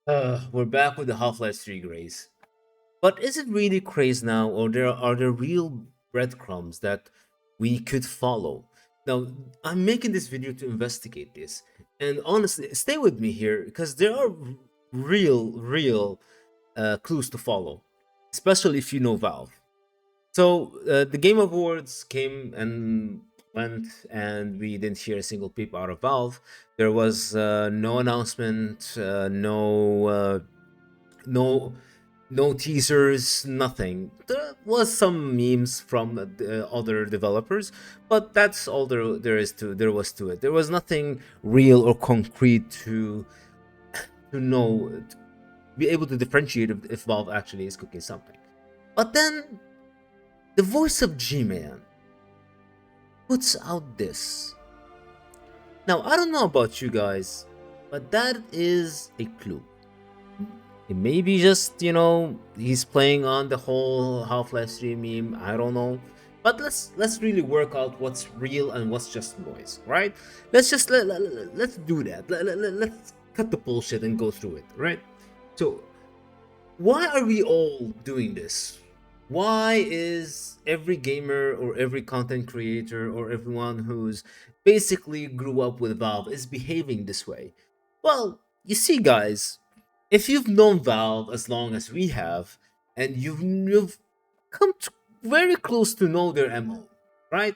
We're back with the Half-Life 3 craze. But is it really craze now, or are there real breadcrumbs that we could follow? Now, I'm making this video to investigate this, and honestly, stay with me here because there are real clues to follow, especially if you know Valve. So the Game Awards came and went, and we didn't hear a single peep out of Valve. There was no announcement, no no teasers, nothing. There was some memes from the other developers, but that's all there was to it. There was nothing real or concrete to know to be able to differentiate if Valve actually is cooking something. But then the voice of G-Man puts out this. Now I don't know about you guys, but that is a clue. It may be just, he's playing on the whole Half-Life 3 meme. I don't know. But let's really work out what's real and what's just noise, right? Let's do that. Let's cut the bullshit and go through it, right? So, why are we all doing this? Why is every gamer or every content creator or everyone who's basically grew up with Valve is behaving this way? Well, you see, guys, if you've known Valve as long as we have, and you've come to very close to know their MO, right?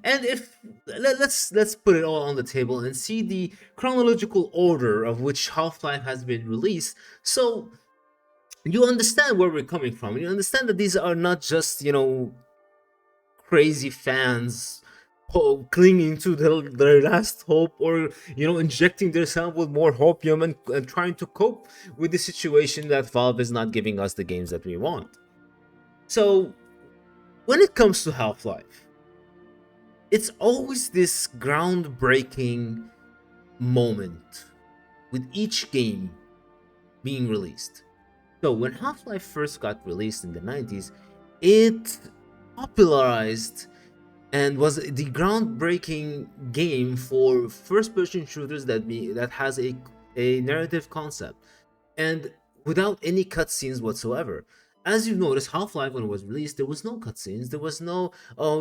And if let's put it all on the table and see the chronological order of which Half-Life has been released. So you understand where we're coming from. You understand that these are not just, crazy fans clinging to their last hope, or injecting themselves with more hopium and trying to cope with the situation that Valve is not giving us the games that we want. So when it comes to Half-Life, it's always this groundbreaking moment with each game being released. So when Half-Life first got released in the 90s, it popularized and was the groundbreaking game for first-person shooters that has a narrative concept and without any cutscenes whatsoever. As you notice, Half-Life when it was released, there was no cutscenes. There was no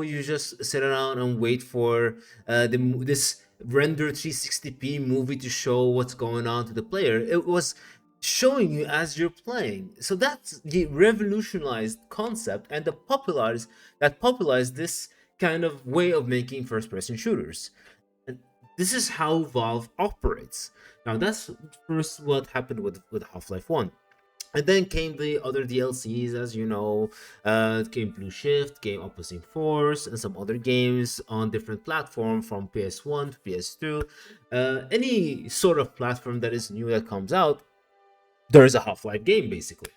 you just sit around and wait for this render 360p movie to show what's going on to the player. It was showing you as you're playing. So that's the revolutionized concept and popularized this kind of way of making first-person shooters. And this is how Valve operates. Now that's first what happened with Half-Life 1. And then came the other DLCs, as you know. Came Blue Shift, came Opposing Force, and some other games on different platforms from PS1 to PS2. Any sort of platform that is new that comes out, there is a Half-Life game, basically.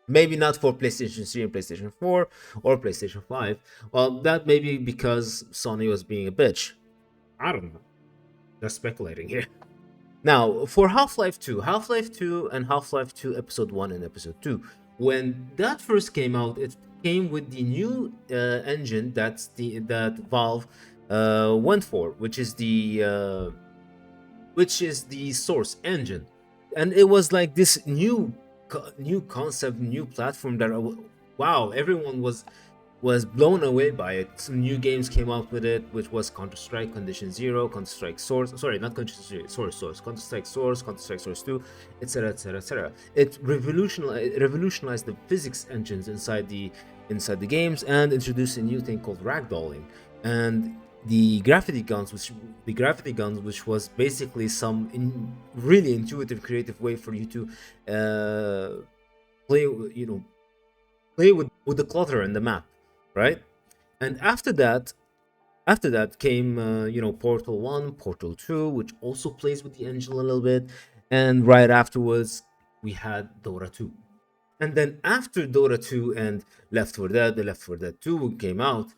Maybe not for PlayStation 3 and PlayStation 4 or PlayStation 5. Well, that may be because Sony was being a bitch. I don't know. Just speculating here. Now, for Half-Life 2 and Half-Life 2 Episode 1 and Episode 2, when that first came out, it came with the new engine that Valve went for, which is the Source engine, and it was like this new concept, new platform that wow, everyone was blown away by it. Some new games came out with it, which was Counter-Strike Condition Zero, Counter-Strike Source, sorry, not Condition Zero, Source, Counter-Strike Source, Counter-Strike Source 2, etc., etc., etc. It revolutionized the physics engines inside the games and introduced a new thing called ragdolling. And the gravity guns, which was basically some really intuitive, creative way for you to play, play with the clutter in the map, right? And after that came Portal 1, Portal 2, which also plays with the engine a little bit, and right afterwards we had Dota 2. And then after Dota 2 and the Left 4 Dead 2 came out,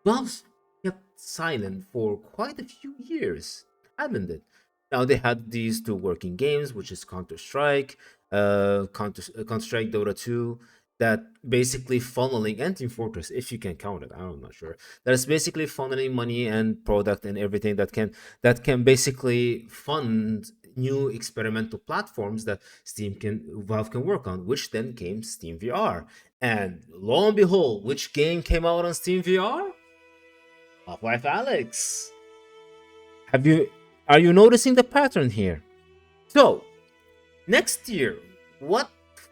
Valve kept silent for quite a few years, hadn't it? Now they had these two working games, which is Counter Strike Dota 2, that basically funneling, and Team Fortress, if you can count it, I'm not sure. That is basically funneling money and product and everything that can basically fund new experimental platforms that Valve can work on, which then came Steam VR. And lo and behold, which game came out on Steam VR? Half-Life Alex. Have you are you noticing the pattern here? So, next year, what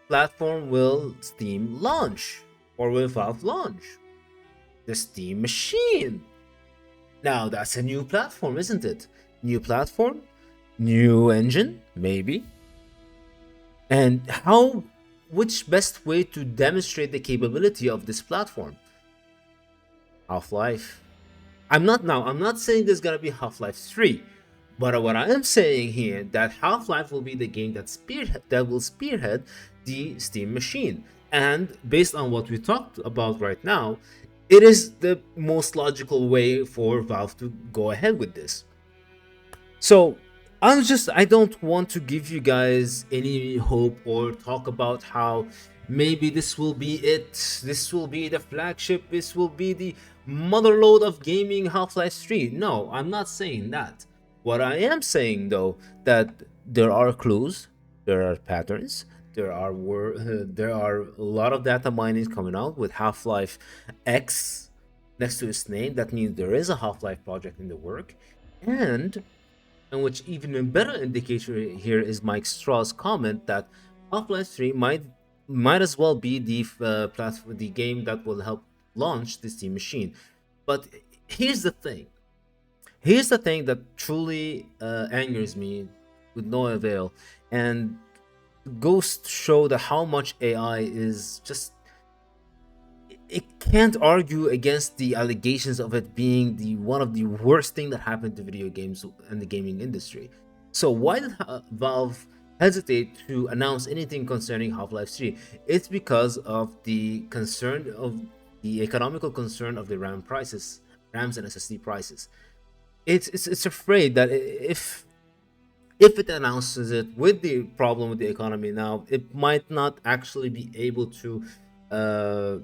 platform will Steam launch? Or will Valve launch? The Steam Machine. Now, that's a new platform, isn't it? New platform, new engine, maybe. And which best way to demonstrate the capability of this platform? Half-Life. I'm not saying there's gonna be Half-Life 3, but what I am saying here that Half-Life will be the game that will spearhead the Steam machine. And based on what we talked about right now, it is the most logical way for Valve to go ahead with this. So I don't want to give you guys any hope or talk about how maybe this will be it. This will be the flagship. This will be the motherlode of gaming Half-Life 3. No, I'm not saying that. What I am saying though that there are clues, there are patterns, there are a lot of data mining coming out with Half-Life X next to its name. That means there is a Half-Life project in the work, and which even a better indicator here is Mike Straw's comment that Half-Life 3 might as well be the platform, the game that will help launch the Steam machine. But here's the thing. Here's the thing that truly angers me with no avail, and goes to show that how much AI is just it can't argue against the allegations of it being the one of the worst thing that happened to video games and the gaming industry. So why did Valve hesitate to announce anything concerning Half-Life 3? It's because of the economical concern of the RAMs and SSD prices. It's afraid that if it announces it with the problem with the economy now, it might not actually be able to uh,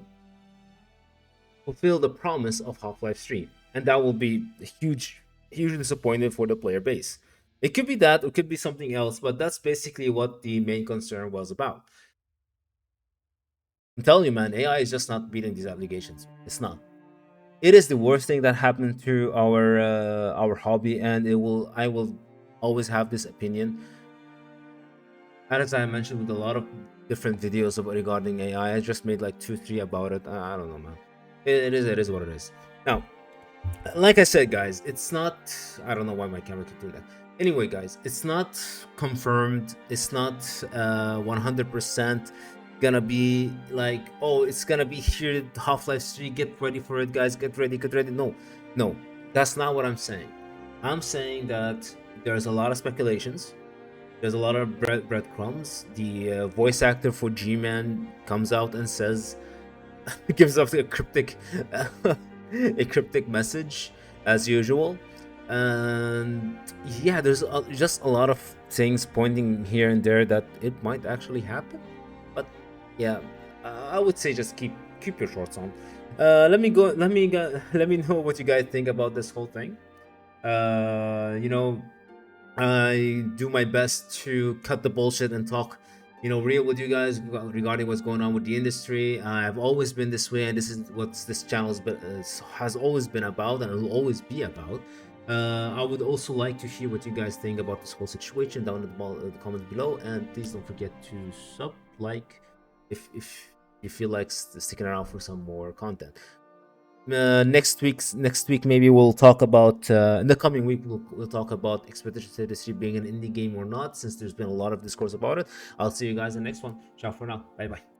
fulfill the promise of Half-Life 3, and that will be hugely disappointing for the player base. It could be that, it could be something else, but that's basically what the main concern was about. I'm telling you, man, AI is just not beating these allegations. It's not. It is the worst thing that happened to our hobby, and I will always have this opinion. As I mentioned with a lot of different videos about regarding AI, I just made like 2, 3 about it. I don't know, man. It is what it is. Now, like I said, guys, it's not. I don't know why my camera keep doing that. Anyway, guys, it's not confirmed. It's not 100% gonna be like, oh, it's gonna be here. Half-Life 3. Get ready for it, guys. Get ready. Get ready. No, no, that's not what I'm saying. I'm saying that there's a lot of speculations. There's a lot of breadcrumbs. The voice actor for G-Man comes out and says, gives off a cryptic, a cryptic message as usual, and yeah, there's just a lot of things pointing here and there that it might actually happen. But yeah, I would say just keep your shorts on. Let me go. Let me know what you guys think about this whole thing. You know, I do my best to cut the bullshit and talk, real with you guys regarding what's going on with the industry. I've always been this way, and this is what this channel has always been about, and it will always be about. I would also like to hear what you guys think about this whole situation down in the comments below, and please don't forget to like if you feel like sticking around for some more content. Next week maybe we'll talk about in the coming week we'll talk about Expedition 33 being an indie game or not, since there's been a lot of discourse about it. I'll see you guys in the next one. Ciao for now. Bye bye.